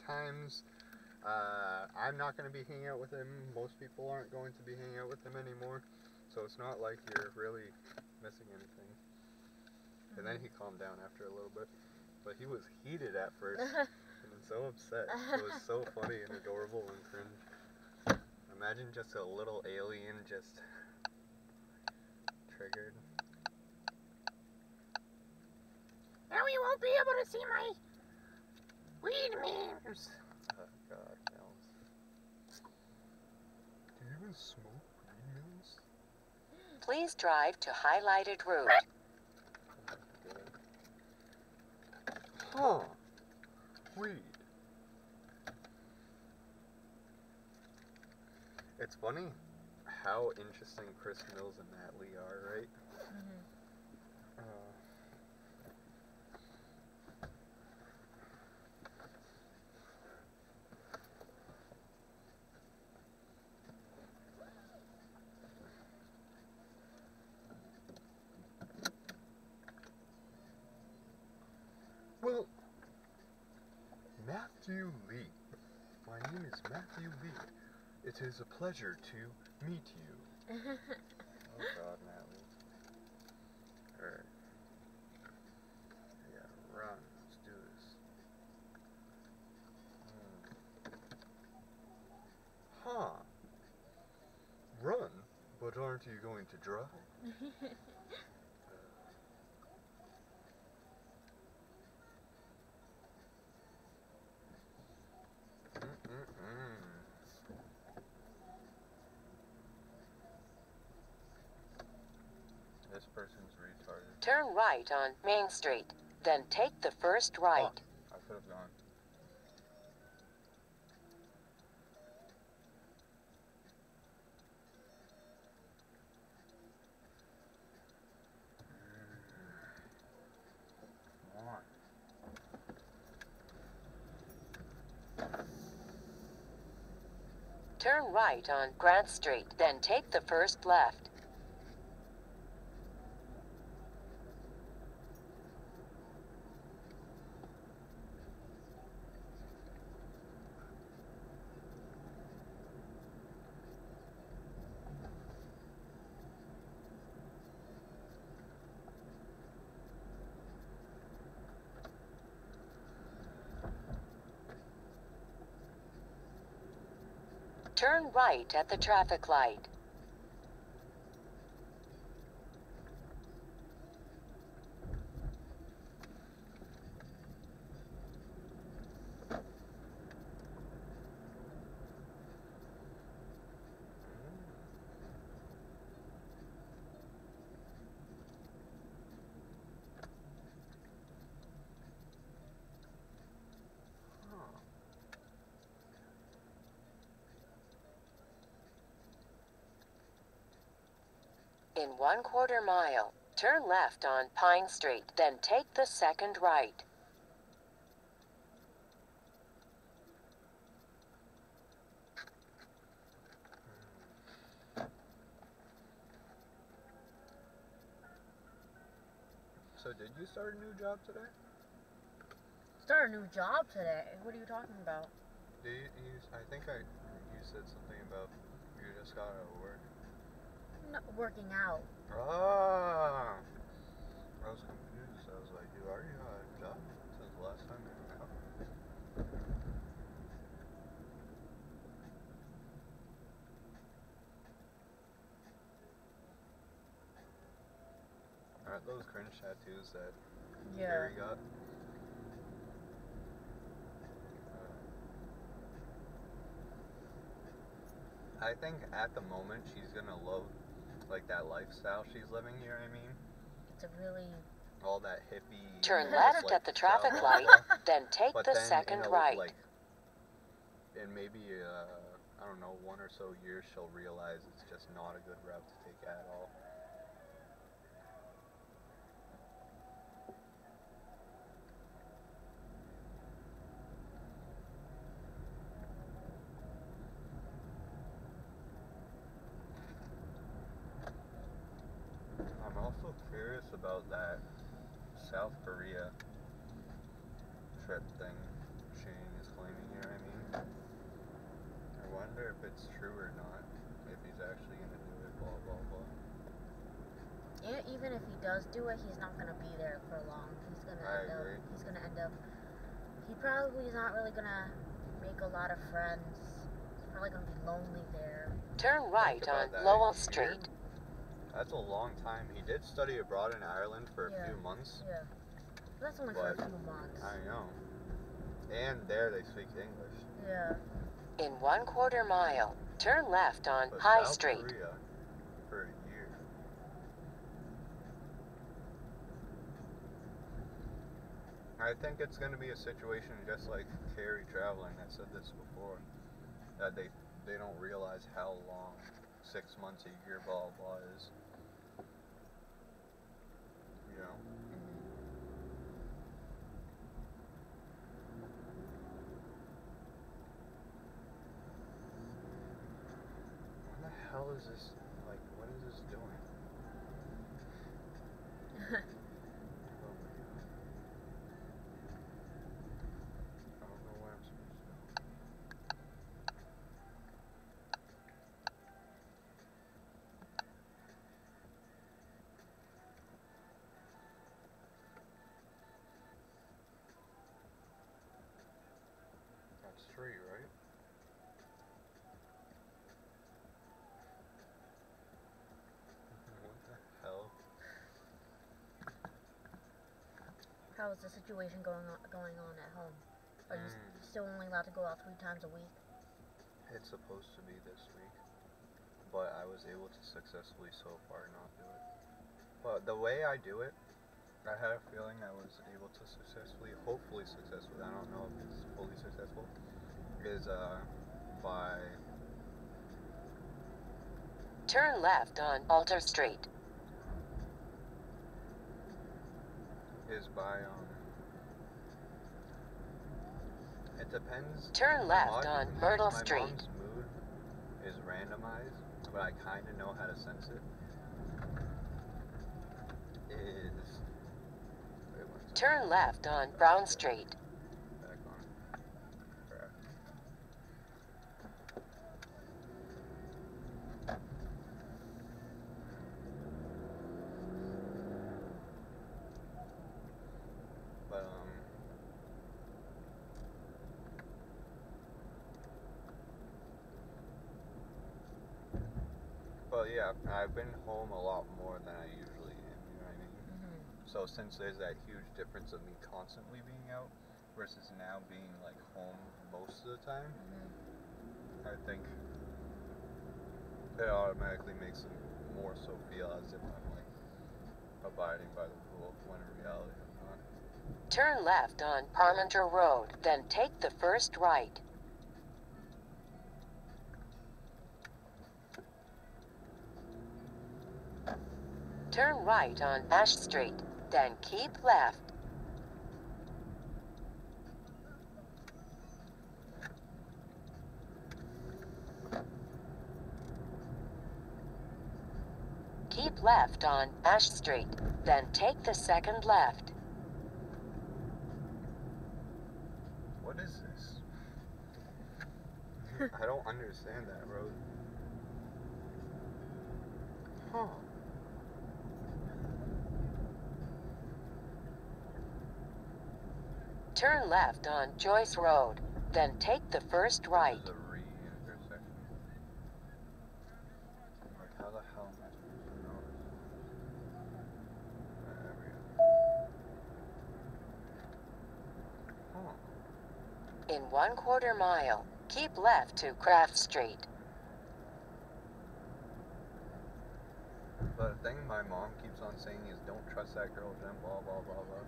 times I'm not going to be hanging out with him. Most people aren't going to be hanging out with him anymore. So it's not like you're really missing anything. And then he calmed down after a little bit. But he was heated at first and so upset. It was so funny and adorable and cringe. Imagine just a little alien just triggered. Now you won't be able to see my weed memes. Oh god, Nels. Do you even smoke weed, Nels? Please drive to highlighted route. Huh. Weed. It's funny how interesting Chris Mills and Natalie are, right? Mm-hmm. Well, Matthew Lee. My name is Matthew Lee. It is a pleasure to meet you. Oh god, Natalie. Alright. Yeah, run. Let's do this. Huh. Run? But aren't you going to drive? This person's retarded. Turn right on Main Street, then take the first right. Oh, I could have gone. Come on. Turn right on Grant Street, then take the first left. Turn right at the traffic light. In 1/4 mile, turn left on Pine Street, then take the second right. So did you start a new job today? Start a new job today? What are you talking about? I think you said something about you just got out of work. Not working out. Ah! I was confused. I was like, you already had a job since the last time you went out. Aren't those cringe tattoos that Gary got? I think at the moment she's gonna love like that lifestyle she's living here. I mean, It's a really all that hippie. Turn just, left like, at the traffic travel light, stuff. then take But the then second in a, right. Like, in maybe I don't know, 1 or so years, she'll realize it's just not a good route to take at all. I'm also curious about that South Korea trip thing Shane is claiming here. it's true or not. If he's actually gonna do it, blah blah blah. Even if he does do it, he's not gonna be there for long. He's gonna I agree. He's gonna end up. He probably is not really gonna make a lot of friends. He's probably gonna be lonely there. Turn right Think about on that. Lowell A year? Street. That's a long time. He did study abroad in Ireland for a Yeah. few months. Yeah. That's only for a But few months. I know. And there they speak English. Yeah. In 1/4 mile, turn left on But High South Street. Korea for a year. I think it's going to be a situation just like Carrie traveling. I said this before. That they don't realize how long 6 months, a year, blah blah is. You know. What the hell is this? Like, what is this doing? Oh my god. I don't know what I'm supposed to do. That's 3, right? What the hell? How is the situation going on at home? Are you still only allowed to go out 3 times a week? It's supposed to be this week, but I was able to successfully so far not do it. But the way I do it, I had a feeling I was able to successfully, hopefully successfully, I don't know if it's fully successful, is by, Turn left on Alter Street. it depends. Turn left on Myrtle My Street. mom's mood is randomized, but I kind of know how to sense it. Wait, one second. Turn left on Brown Street. Back on. Crap. But yeah, I've been home a lot more than I usually am, you know what I mean? Mm-hmm. So since there's that huge difference of me constantly being out versus now being like home most of the time, Mm-hmm. I think it automatically makes them more so feel as if I'm like abiding by the rule when in reality I'm not. Turn left on Parmenter Road, then take the first right. Turn right on Ash Street, then keep left. Keep left on Ash Street, then take the second left. What is this? I don't understand that road. Huh. Turn left on Joyce Road, then take the first right. This is a re-intersection. Like, how the hell am I supposed to know this? There we go. Huh. In 1/4 mile, keep left to Craft Street. But the thing my mom keeps on saying is don't trust that girl, Jen, blah, blah, blah, blah.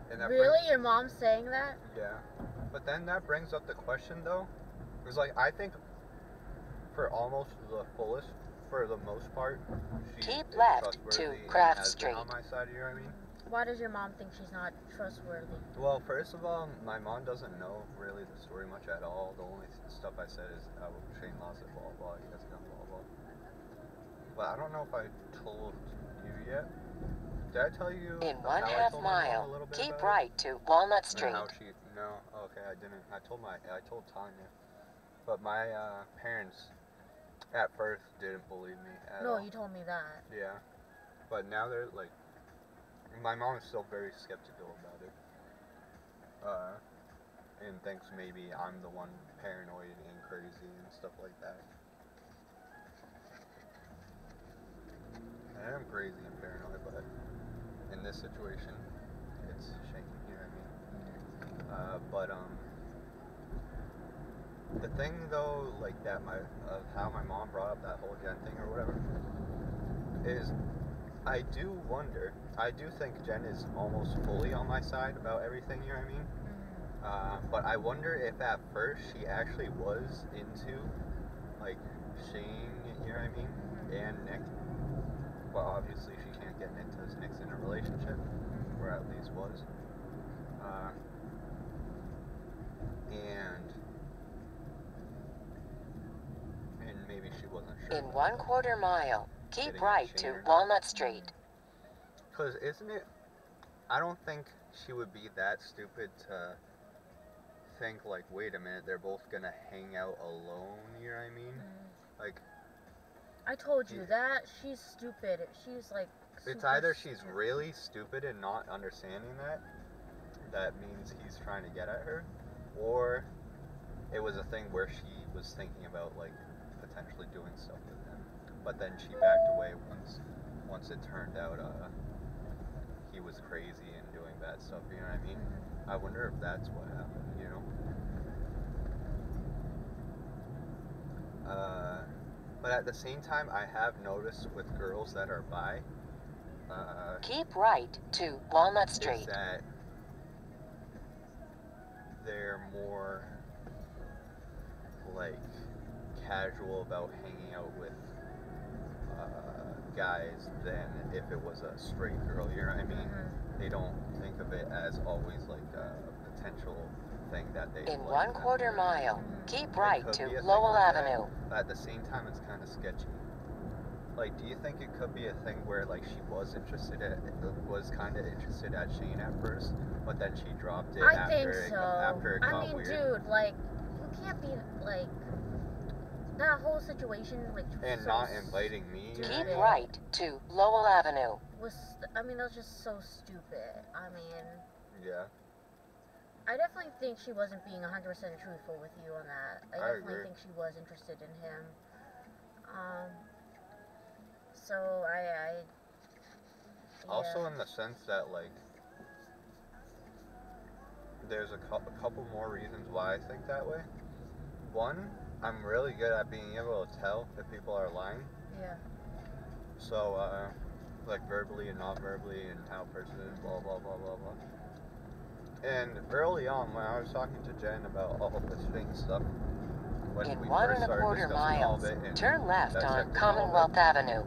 And that Really? Your mom's saying that? Yeah. But then that brings up the question, though. It's like, I think for almost the fullest, for the most part, she Keep is left trustworthy to and Craft has been Street. on my side, you know what I mean? Why does your mom think she's not trustworthy? Well, first of all, my mom doesn't know really the story much at all. The only stuff I said is, Shane lost it, blah, blah, he has a gun, blah, blah. But I don't know if I told you yet. Did I tell you In how I 1/2 told my mom a mile, little bit keep about it? right to Walnut And Street. how she, no, okay, I didn't. I told Tanya. But my parents at first didn't believe me at No, all. you told me that. Yeah. But now they're like, my mom is still very skeptical about it. And thinks maybe I'm the one paranoid and crazy and stuff like that. I am crazy and paranoid, but in this situation, it's Shane, you know what I mean? But the thing though, like that of how my mom brought up that whole Jen thing or whatever, is I do wonder, I do think Jen is almost fully on my side about everything, you know what I mean? But I wonder if at first she actually was into, like, Shane, you know what I mean? And Nick. Well, obviously she can't get Nick because Nick's in a relationship, or at least was. And maybe she wasn't sure. In 1/4 mile, keep Getting right Shane or to not. Walnut Street. Because isn't it, I don't think she would be that stupid to think, like, wait a minute, they're both gonna hang out alone, you know what I mean? Like, I told you Yeah. that she's stupid. She's like. it's super either she's stupid. really stupid and not understanding that means he's trying to get at her, or it was a thing where she was thinking about, like, potentially doing stuff with him, but then she backed away once it turned out he was crazy and doing bad stuff, you know what I mean? I wonder if that's what happened, you know? But at the same time, I have noticed with girls that are bi, Keep right to Walnut is Street. that they're more, like, casual about hanging out with guys than if it was a straight girl, you know what I mean? They don't think of it as always like a potential thing that they In like 1/4 mile, keep It right could to be a thing Lowell like that, Avenue. but at the same time it's kind of sketchy. Like, do you think it could be a thing where, like, she was kind of interested at Shane at first, but then she dropped it I think after so. after it got I mean, weird? dude, like, you can't be like that whole situation, like, And so not inviting me. stupid. Keep right to Lowell Avenue. I mean, that was just so stupid. I mean, Yeah. I definitely think she wasn't being 100% truthful with you on that. I I definitely agree. think she was interested in him. So I Also, yeah. in the sense that, like, there's a couple more reasons why I think that way. One, I'm really good at being able to tell if people are lying. Yeah. So, like, verbally and non-verbally, and how a person is, blah, blah, blah, blah, blah. And early on, when I was talking to Jen about all this thing stuff, when In we 1 first started 1/4 discussing all miles, of it, and turn left on dissecting all of it, Commonwealth Avenue.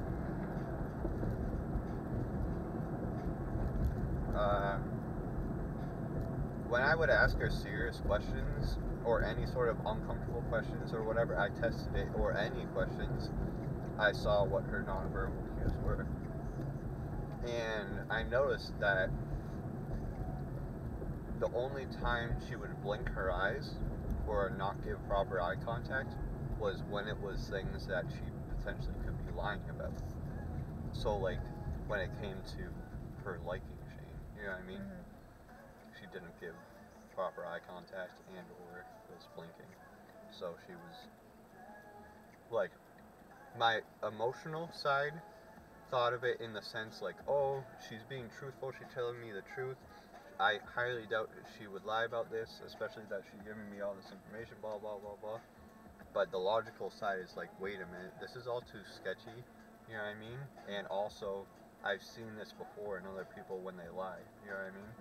when I would ask her serious questions or any sort of uncomfortable questions or whatever, I tested it, or any questions, I saw what her nonverbal cues were. And I noticed that the only time she would blink her eyes or not give proper eye contact was when it was things that she potentially could be lying about. So, like, when it came to her liking Shane, you know what I mean? She didn't give proper eye contact and or was blinking. So she was, like, my emotional side thought of it in the sense like, oh, she's being truthful, she's telling me the truth. I highly doubt that she would lie about this, especially that she's giving me all this information, blah, blah, blah, blah. But the logical side is like, wait a minute, this is all too sketchy, you know what I mean? And also, I've seen this before in other people when they lie, you know what I mean?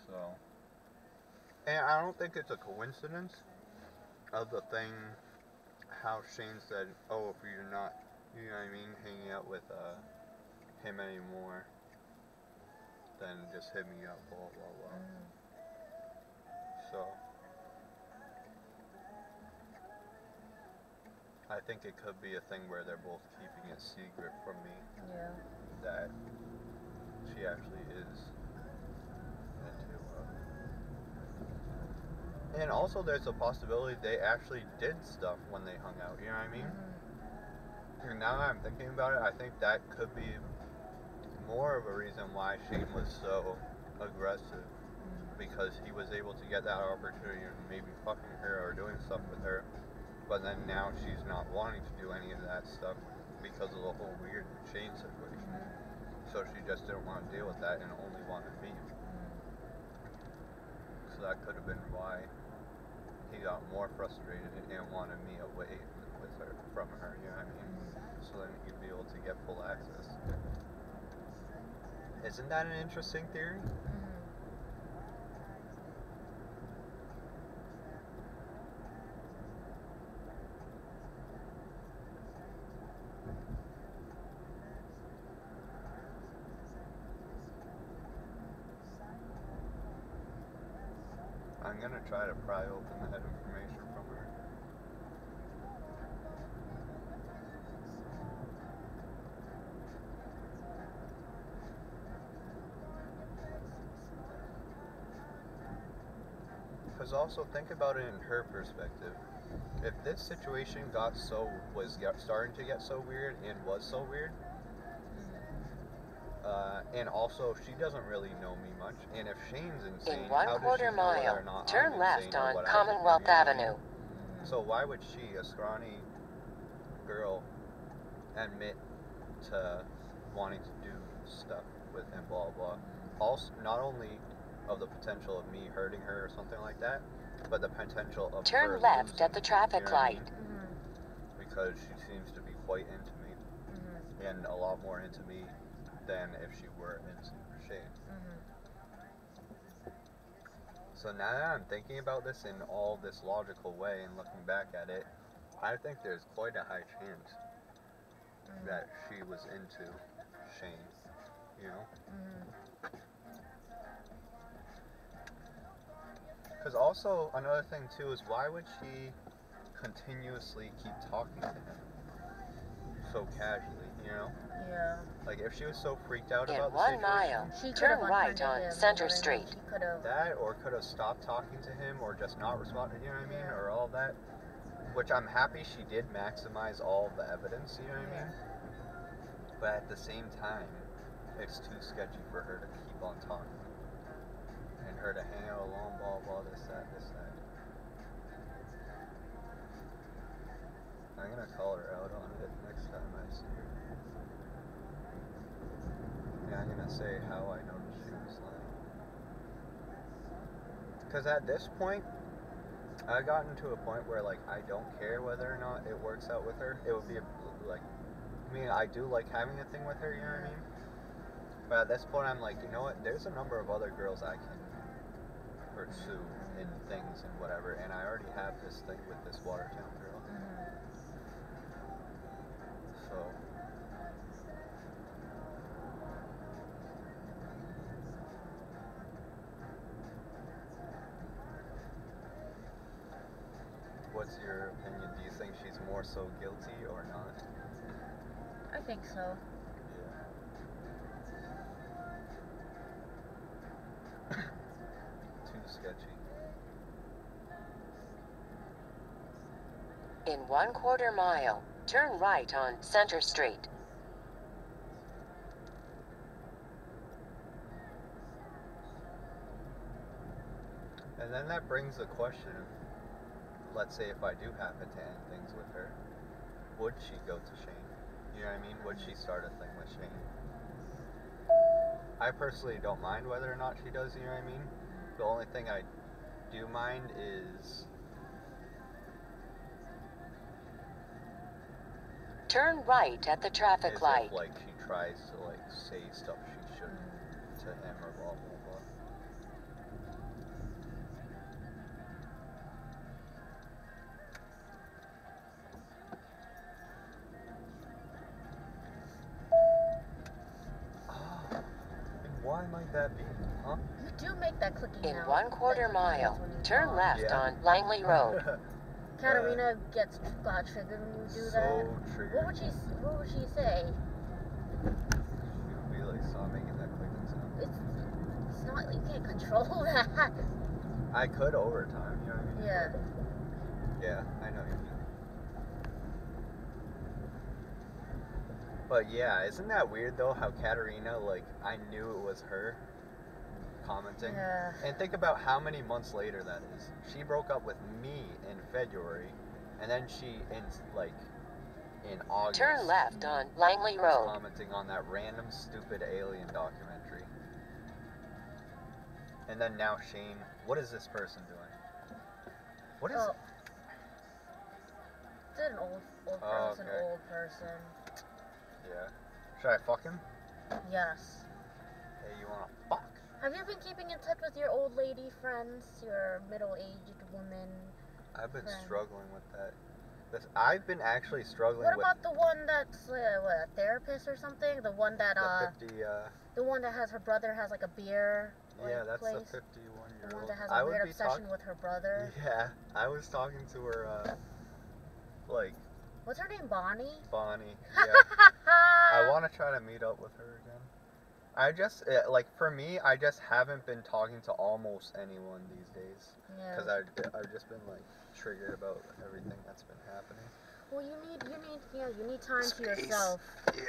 So, and I don't think it's a coincidence of the thing, how Shane said, oh, if you're not, you know what I mean, hanging out with him anymore, then just hit me up, blah, blah, blah. So, I think it could be a thing where they're both keeping it secret from me Yeah. that she actually is into And also, there's a possibility they actually did stuff when they hung out. You know what I mean? And now that I'm thinking about it, I think that could be more of a reason why Shane was so aggressive, because he was able to get that opportunity and maybe fucking her or doing stuff with her, but then now she's not wanting to do any of that stuff because of the whole weird Shane situation. So she just didn't want to deal with that and only wanted me. So that could have been why he got more frustrated and wanted me away with her, from her, you know what I mean? So then he'd be able to get full access. Isn't that an interesting theory? I'm gonna try to pry open that information from her. Because also think about it in her perspective. If this situation starting to get so weird and was so weird, and also she doesn't really know me much, and if Shane's insane, In how does she 1/4 know whether or mile, not turn I'm left insane or on what I Commonwealth do, you know what I mean? Avenue. So why would she, a scrawny girl, admit to wanting to do stuff with him, blah blah? Also, not only of the potential of me hurting her or something like that, but the potential of her Turn left losing at the me, traffic you know what I light. mean? Because she seems to be quite into me, and a lot more into me than if she were into Shane. So now that I'm thinking about this in all this logical way and looking back at it, I think there's quite a high chance that she was into Shane, you know? Because also, another thing too is, why would she continuously keep talking to him so casually, you know? Yeah. Like, if she was so freaked out In about the 1 situation, mile, She could turn have right unfriended on him, Center you know what I mean? Street. She could have. that, or could have stopped talking to him, or just not responded, you know what I mean? Yeah. Or all that. Which I'm happy she did maximize all the evidence, you know what I mean? But at the same time, it's too sketchy for her to keep on talking. And her to hang out alone, blah, blah, this, that. I'm gonna call her out on it next time I see her. And I'm gonna say how I noticed she was lying. Because at this point, I've gotten to a point where, like, I don't care whether or not it works out with her. It would be, I do like having a thing with her, you know what I mean? But at this point, I'm like, you know what? There's a number of other girls I can pursue in things and whatever, and I already have this thing with this Watertown girl. So, what's your opinion? Do you think she's more so guilty or not? I think so. Yeah. Too sketchy. In 1/4 mile, turn right on Center Street. And then that brings the question, let's say if I do happen to end things with her, would she go to Shane? You know what I mean? Would she start a thing with Shane? I personally don't mind whether or not she does, you know what I mean? The only thing I do mind is... Turn right at the traffic light. If, like, she tries to, like, say stuff she shouldn't to him or blah, blah, blah. Why might that be? Huh? You do make that clicking In sound. 1/4 mile, turn talk. left Yeah. on Langley Road. Katarina got triggered when you do So that. triggered. What would she say? She would be like, stop making that clicking sound. It's not, you can't control that. I could overtime, you know what I mean? Yeah. Yeah, I know what you mean. But yeah, isn't that weird though how Katarina, like, I knew it was her commenting? Yeah. And think about how many months later that is. She broke up with me in February, and then she, in August, Turn left on Langley was Road. commenting on that random stupid alien documentary. And then now Shane, what is this person doing? What is Oh. it? It's an old Oh, person, okay. old person. Yeah. Should I fuck him? Yes. Hey, you wanna fuck? Have you been keeping in touch with your old lady friends, your middle-aged woman? I've been Friend. struggling with that. I've been actually struggling What with about the one that's a therapist or something? The one that the 50, the one that has her brother has like a beer. yeah, that's place. the 51-year-old. The one that has I a would weird be obsession with her brother. Yeah, I was talking to her, What's her name? Bonnie? Bonnie. Yeah. I want to try to meet up with her again. I just, for me, I just haven't been talking to almost anyone these days. Yeah. Because I've just been, triggered about everything that's been happening. Well, you need time to Space. yourself. Yeah.